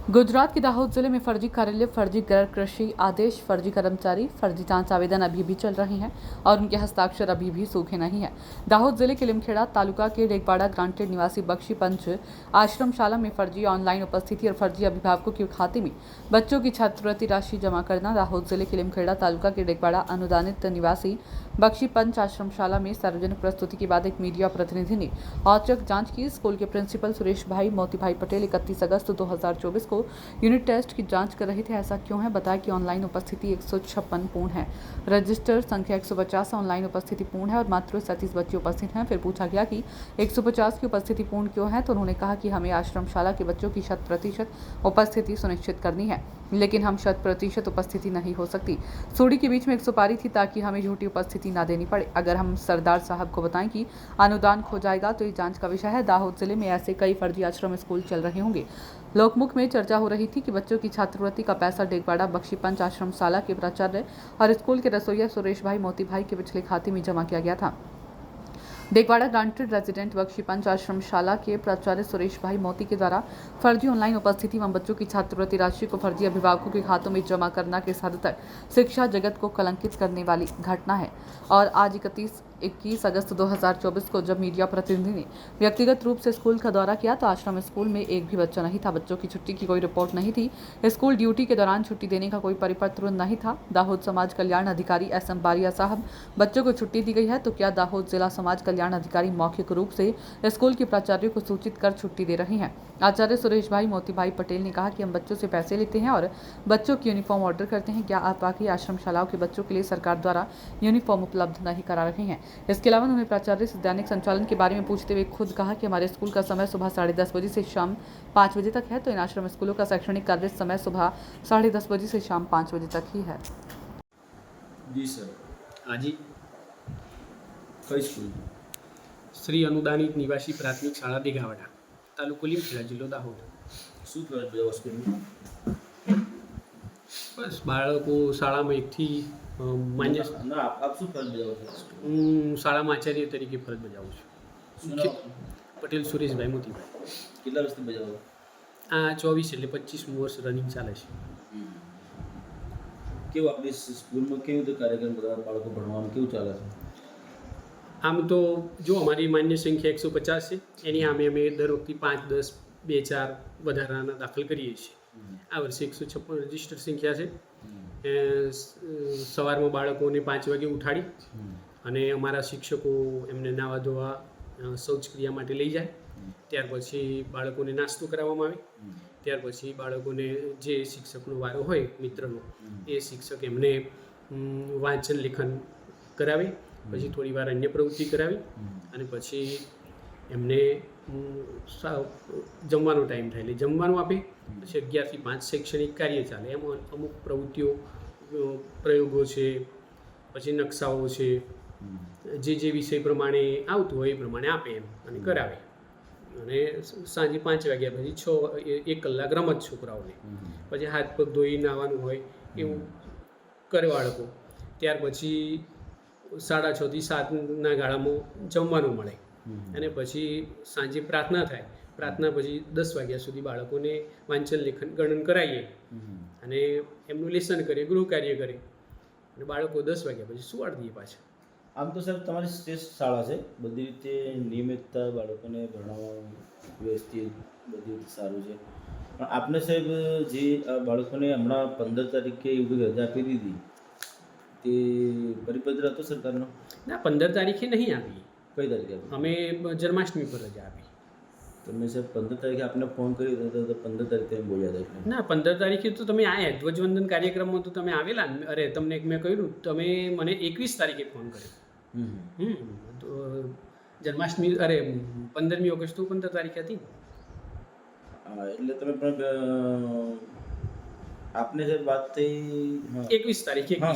गुजरात के दाहोद जिले में फर्जी कार्यालय, फर्जी गैर कृषि आदेश, फर्जी कर्मचारी, फर्जी जांच आवेदन अभी भी चल रहे हैं और उनके हस्ताक्षर अभी भी सूखे नहीं है। दाहोद जिले के लिमखेड़ा तालुका के डेगबाड़ा ग्रांटेड निवासी बख्शी पंच आश्रमशाला में फर्जी ऑनलाइन उपस्थिति और फर्जी अभिभावकों के खाते में बच्चों की छात्रवृत्ति राशि जमा करना। दाहोद जिले के लिमखेड़ा तालुका के डेगबाड़ा अनुदानित निवासी बख्शी पंच आश्रमशाला में सार्वजनिक प्रस्तुति के बाद एक मीडिया प्रतिनिधि ने औचक जांच की। स्कूल के प्रिंसिपल सुरेश भाई मोती भाई पटेल 31 अगस्त 2024 को यूनिट टेस्ट की जांच कर रहे थे। ऐसा क्यों है? बताया कि ऑनलाइन उपस्थिति 156 पूर्ण है, रजिस्टर संख्या 150 ऑनलाइन उपस्थिति पूर्ण है और मात्र 37 बच्चे उपस्थित हैं। फिर पूछा गया कि 150 की उपस्थिति पूर्ण क्यों है, तो उन्होंने कहा कि हमें आश्रमशाला के बच्चों की 100% उपस्थिति सुनिश्चित करनी है, लेकिन हम 100% उपस्थिति नहीं हो सकती। सूढ़ी के बीच में 100 पारी थी ताकि हमें झूठी उपस्थिति ना देनी पड़े। अगर हम सरदार साहब को बताएं कि अनुदान खो जाएगा तो ये जांच का विषय है। दाहोद जिले में ऐसे कई फर्जी आश्रम स्कूल चल रहे होंगे। लोकमुख में चर्चा हो रही थी कि बच्चों की छात्रवृत्ति का पैसा डेगबाड़ा बख्शी पंच आश्रमशाला के प्राचार्य और स्कूल के रसोइया सुरेश भाई मोती भाई के पिछले खाते में जमा किया गया था। डेगबाड़ा ग्रांटेड रेजिडेंट बख्शी पंच आश्रमशाला के प्राचार्य सुरेश भाई मोती के द्वारा फर्जी ऑनलाइन उपस्थिति एवं बच्चों की छात्रवृत्ति राशि को फर्जी अभिभावकों के खातों में जमा करना के ज्यादातर शिक्षा जगत को कलंकित करने वाली घटना है। और आज 21 अगस्त 2024 को जब मीडिया प्रतिनिधि ने व्यक्तिगत रूप से स्कूल का दौरा किया तो आश्रम स्कूल में एक भी बच्चा नहीं था। बच्चों की छुट्टी की कोई रिपोर्ट नहीं थी। स्कूल ड्यूटी के दौरान छुट्टी देने का कोई परिपत्र नहीं था। दाहोद समाज कल्याण अधिकारी SM बारिया साहब, बच्चों को छुट्टी दी गई है तो क्या दाहोद जिला समाज कल्याण अधिकारी मौखिक रूप से स्कूल के प्राचार्य को सूचित कर छुट्टी दे रहे हैं? आचार्य सुरेश भाई मोती भाई पटेल ने कहा कि हम बच्चों से पैसे लेते हैं और बच्चों की यूनिफॉर्म ऑर्डर करते हैं। क्या आप वाकई आश्रमशालाओं के बच्चों के लिए सरकार द्वारा यूनिफॉर्म उपलब्ध नहीं करा रहे हैं? इसके अलावा उन्होंने प्राचार्य से दैनिक संचालन के बारे में पूछते हुए खुद कहा कि हमारे स्कूल का समय सुबह 10:30 बजे से शाम 5 बजे तक है, तो इन आश्रम स्कूलों का शैक्षणिक कार्य समय सुबह 10:30 बजे से शाम 5 बजे तक ही है। जी सर। हाँ जी। कई स्कूल? श्री अनुदानित निवासी प्राथमिक शाळा डेगावाड़ा, तालुको લીમખેડા, જિલ્લો દાહોદ। શું ફરજ બજાવો સ્કૂલમાં? બસ બાળકો શાળામાં એકથી માન્ય ના આપ શું ફરજ બજાવો છો? હું શાળામાં આચાર્ય તરીકે ફરજ બજાવું છું। શું નામ? પટેલ સુરેશભાઈ મોતીભાઈ। કેટલા વર્ષથી બજાવો? આ 24 એટલે 25મું વર્ષ રનિંગ ચાલે છે। કેવું આપણી સ્કૂલમાં કેવી રીતે કાર્યક્રમ બધા બાળકો ભણવાનું કેવું ચાલે છે? આમ તો જો અમારી માન્ય સંખ્યા 150 છે, એની સામે અમે દર વખતે 5, 10, 2, 4 વધારાના દાખલ કરીએ છીએ। આ વર્ષે 156 રજિસ્ટર સંખ્યા છે। સવારમાં બાળકોને 5 વાગે ઉઠાડી અને અમારા શિક્ષકો એમને નાવા ધોવા શૌચક્રિયા માટે લઈ જાય। ત્યાર પછી બાળકોને નાસ્તો કરાવવામાં આવે। ત્યાર પછી બાળકોને જે શિક્ષકનો વારો હોય મિત્રનો, એ શિક્ષક એમને વાંચન લેખન કરાવે, પછી થોડી વાર અન્ય પ્રવૃત્તિ કરાવી અને પછી એમને જમવાનો ટાઈમ થાય એટલે જમવાનું આપે। પછી 11 થી 5 શૈક્ષણિક કાર્ય ચાલે। એમાં અમુક પ્રવૃત્તિઓ, પ્રયોગો છે, પછી નકશાઓ છે, જે વિષય પ્રમાણે આવતું હોય એ પ્રમાણે આપે એમ અને કરાવે। અને સાંજે 5 વાગ્યા પછી 1 કલાક રમત છોકરાઓને, પછી હાથ પગ ધોઈ નાહવાનું હોય એવું કરે બાળકો। ત્યાર પછી 6:30 થી 7ના ગાળામાં જમવાનું મળે અને પછી સાંજે પ્રાર્થના થાય। પ્રાર્થના પછી 10 વાગ્યા સુધી બાળકોને વાંચન લેખન ગણન કરાવીએ અને એમનું લેસન કરે, ગૃહ કાર્ય કરે અને બાળકો 10 વાગ્યા પછી સુવાડી દઈએ પાછા। આમ તો સાહેબ તમારી શ્રેષ્ઠ શાળા છે, બધી રીતે નિયમિતતા બાળકોને ભણવા વ્યવસ્થિત બધી રીતે સારું છે, પણ આપને સાહેબ જે બાળકોને હમણાં 15 તારીખે એવી રજા આપી દીધી તે પરિપત્ર હતો સરકારનો? ના, 15 તારીખે નહીં આપી। કઈ તારીખે આપી? અમે જન્માષ્ટમી પર રજા આપી। તમે સાહેબ 15 તારીખે આપને ફોન કર્યો હતો તો 15 તારીખે એમ બોલ્યા હતા? ના, 15 તારીખે તો તમે આયા ધ્વજવંદન કાર્યક્રમમાં તો તમે આવેલા ને। અરે તમને મેં કહ્યું, તમે મને 21 તારીખે ફોન કર્યો। તો જન્માષ્ટમી 15મી ઓગસ્ટ તો 15 તારીખે હતી। હા, એટલે તમે પણ આપને જે વાત થઈ 21 તારીખે। હા,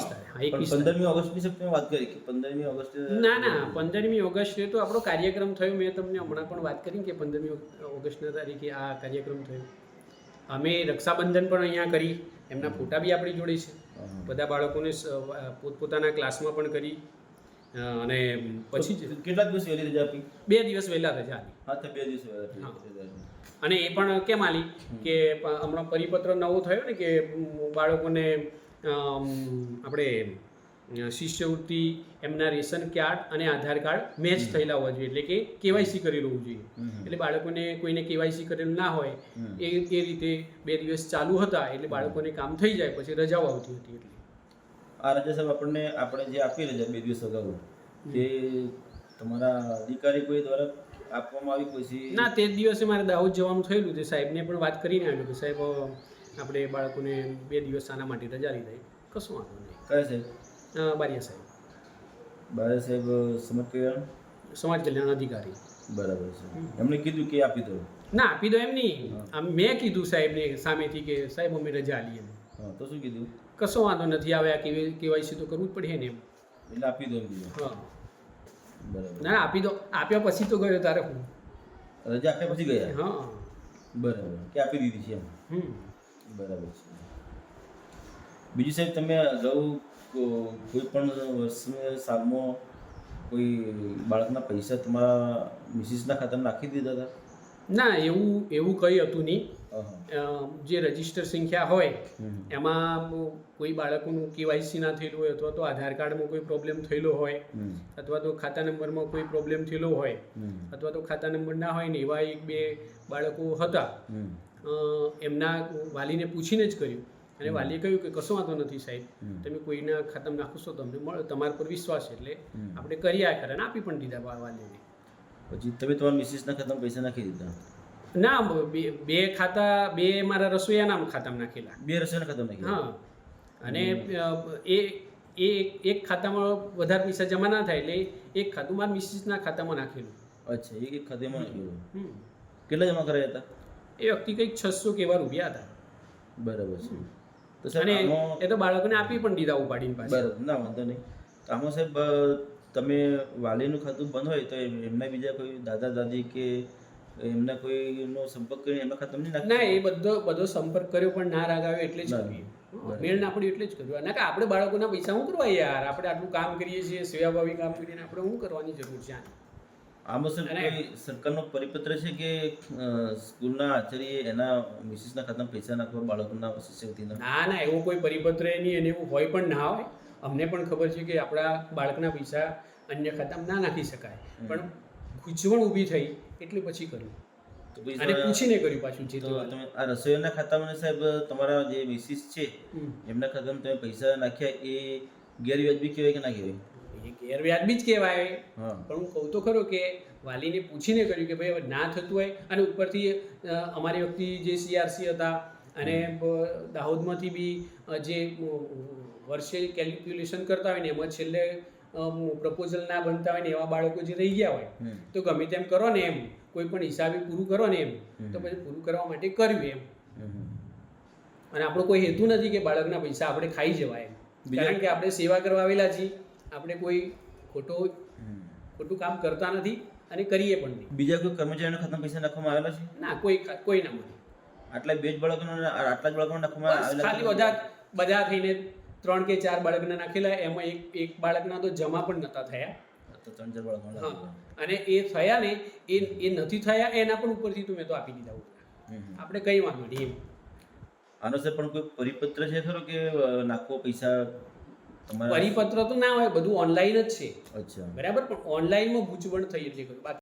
15મી ઓગસ્ટની સાહેબ તમે વાત કરી કે 15મી ઓગસ્ટ? ના, 15મી ઓગસ્ટે તો આપણો કાર્યક્રમ થયો। મેં તમને હમણાં પણ વાત કરી કે 15મી ઓગસ્ટના તારીખે આ કાર્યક્રમ થયો। અમે રક્ષાબંધન પણ અહીંયા કરી, એમના ફોટા બી આપણી જોડે છે। બધા બાળકોને પોતપોતાના ક્લાસમાં પણ કરી અને પછી જ કેટલા દિવસ વહેલી રજા આપી? 2 દિવસ વહેલા રજા આપી. હા, તો 2 દિવસ વહેલા હા. રજા આપી. અને એ પણ કેમ આલી કે હમણાં પરિપત્ર નવો થયો ને કે બાળકોને આપણે શિષ્યવૃત્તિ એમના રેશન કાર્ડ અને આધાર કાર્ડ મેચ થયેલા હોવા જોઈએ, એટલે કે કેવાયસી કરેલું હોવું જોઈએ. એટલે બાળકોને કોઈને કેવાયસી કરેલું ના હોય એ રીતે 2 દિવસ ચાલુ હતા, એટલે બાળકોને કામ થઈ જાય પછી રજાઓ આવતી હતી. એટલે આ રજા સાહેબ આપણે જે આપી રજા 2 દિવસ અગાઉ, તે તમારા અધિકારી કોઈ દ્વારા આપવામાં આવી પછી? ના, તે જ દિવસે મારે દાહોદ જવાનું થયેલું, તે સાહેબને પણ વાત કરીને આવ્યું કે સાહેબ આપણે બાળકોને 2 દિવસ આના માટે રજા લીધી. કશું વાંધો નહીં. કયા સાહેબ? બારિયા સાહેબ, બારે સાહેબ સમાજ કલ્યાણ? સમાજ કલ્યાણ અધિકારી. બરાબર છે. એમણે કીધું કે આપી દો? ના, આપી દો એમ નહીં. મેં કીધું સાહેબને સામેથી કે સાહેબ અમે રજા આલીએ. હા, તો શું કીધું? કશો વાંધો નથી, આવે આ કેવાયસી તો કરવું જ પડે ને એમ. એટલે આપી દો એમ કીધું? હા. બરાબર. ના, આપી દો. આપ્યા પછી તો ગયો તારે હું. રજા આપ્યા પછી ગયા? હા. બરાબર, કે આપી દીધી છે એમ? બરાબર છે. બીજું સાહેબ, તમે અગાઉ કોઈ પણ સાલમાં કોઈ બાળકના પૈસા તમારા મિસિસના ખાતામાં નાખી દીધા હતા? ના, એવું કંઈ હતું નહીં. હા. જે રજિસ્ટર સંખ્યા હોય એમાં કોઈ બાળકોનું કેવાયસી ના થયેલું હોય, અથવા તો આધાર કાર્ડમાં કોઈ પ્રોબ્લેમ થયેલો હોય, અથવા તો ખાતા નંબરમાં કોઈ પ્રોબ્લેમ થયેલો હોય, અથવા તો ખાતા નંબર ના હોય ને એવા 1-2 બાળકો હતા, એમના વાલીને પૂછીને જ કર્યું. અને વાલીએ કહ્યું કે કશો વાંધો નથી સાહેબ, તમે કોઈના ખાતામાં નાખશો તો અમને મળે, તમારા પર વિશ્વાસ છે એટલે આપણે કર્યા કરે, અને આપી પણ દીધા વાલીને. પછી તમે તમારા મિસિસના ખાતામાં પૈસા નાખી દીધા? ના, બે ખાતા, 2 મારા રસોઈયાના ખાતામાં નાખેલા. 2 રસોઈના ખાતામાં નાખી? હા. અને એ એક ખાતામાં વધારે પૈસા જમા ના થાય એટલે એક ખાતું મારા મિસિસના ખાતામાં નાખેલું. અચ્છા, એક ખાતામાં નાખેલું. કેટલા જમા કરાયા હતા? એ વખતે કંઈક 600 કે એવા રૂપિયા હતા. બરાબર છે. તો અને સાહેબ એ તો બાળકોને આપી પણ દીધા ઉપાડીને પાછા. બરાબર, ના વાંધો નહીં. તો આમાં સાહેબ તમે વાલીનું ખાતું બંધ હોય તો એમના બીજા કોઈ દાદા દાદી કે એમના કોઈનો સંપર્ક કરીને એમના ખાતામાં નહીં નાખી? ના, એ બધો સંપર્ક કર્યો પણ ના રાગ આવ્યો એટલે જ કર્યું. મેળ ના પડ્યું એટલે જ કર્યું. ના, કે આપણે બાળકોના પૈસા શું કરવા યાર, આપણે આટલું કામ કરીએ છીએ, સેવાભાવી કામ કરીને આપણે શું કરવાની જરૂર છે? આમાં સર કોઈ સરકારનો પરિપત્ર છે કે સ્કૂલના આચાર્ય એના મિસિસના ખાતામાં પૈસા નાખવા બાળકોના શિષ્યવૃત્તિના? ના, એવો કોઈ પરિપત્ર નહીં, અને એવું હોય પણ ના હોય. અમને પણ ખબર છે કે આપણા બાળકના પૈસા અન્ય ખાતામાં ના નાખી શકાય, પણ ગૂંચવણ ઊભી થઈ એટલે પછી કર્યું. અને પૂછીને કર્યું પાછું. જે તો તમે આ રસોઈના ખાતામાં સાહેબ તમારા જે મિસિસ છે એમના ખાતામાં તમે પૈસા નાખ્યા, એ ગેરવ્યાજબી કહેવાય કે ના કહેવાય? એ ગેરવ્યાજબી જ કહેવાય. હા. પણ હું કહું તો ખરો કે વાલીને પૂછીને કર્યું કે ભાઈ હવે ના થતું હોય. અને ઉપરથી અમારી વખતે જે CRC હતા અને દાહોદમાંથી બી જે વર્ષે કેલ્ક્યુલેશન કરતા હોય ને એમાં છેલ્લે પ્રપોઝલ ના બનતા હોય ને એવા બાળકો જે રહી ગયા હોય, તો ગમે તેમ કરો ને એમ, કોઈ પણ હિસાબે પૂરું કરો ને એમ, તો પછી પૂરું કરવા માટે કર્યું એમ. અને આપણો કોઈ હેતુ નથી કે બાળકના પૈસા આપણે ખાઈ જવાય એમ, કારણ કે આપણે સેવા કરવા આવેલા છીએ. આપણે કોઈ ખોટું કામ કરતા નથી અને કરીએ પણ નહીં. બીજા કોઈ કર્મચારીના ખાતામાં પૈસા નાખવામાં આવેલા છે? ના, કોઈ ના મળે. આટલા 2 જ બાળકોના આટલા જ બાળકોના નાખવામાં આવેલા? ખાલી બધા થઈને 3 કે 4 બાળકના નાખેલા, એમાં એક બાળકના તો જમા પણ નતા થયા. તો 3-4 બાળકોના નાખેલા. અને એ થયા ને એ નથી થયા એના પણ ઉપરથી તો મેં તો આપી દીધા. આપણે કઈ વાંધો નહીં એમ. આનો સર પણ કોઈ પરિપત્ર છે ખરો કે નાખવો પૈસા તમારા? પરિપત્ર તો ના હોય, બધું ઓનલાઈન જ છે. અચ્છા, બરાબર, પણ ઓનલાઈનમાં ગૂંચવણ થઈ એટલે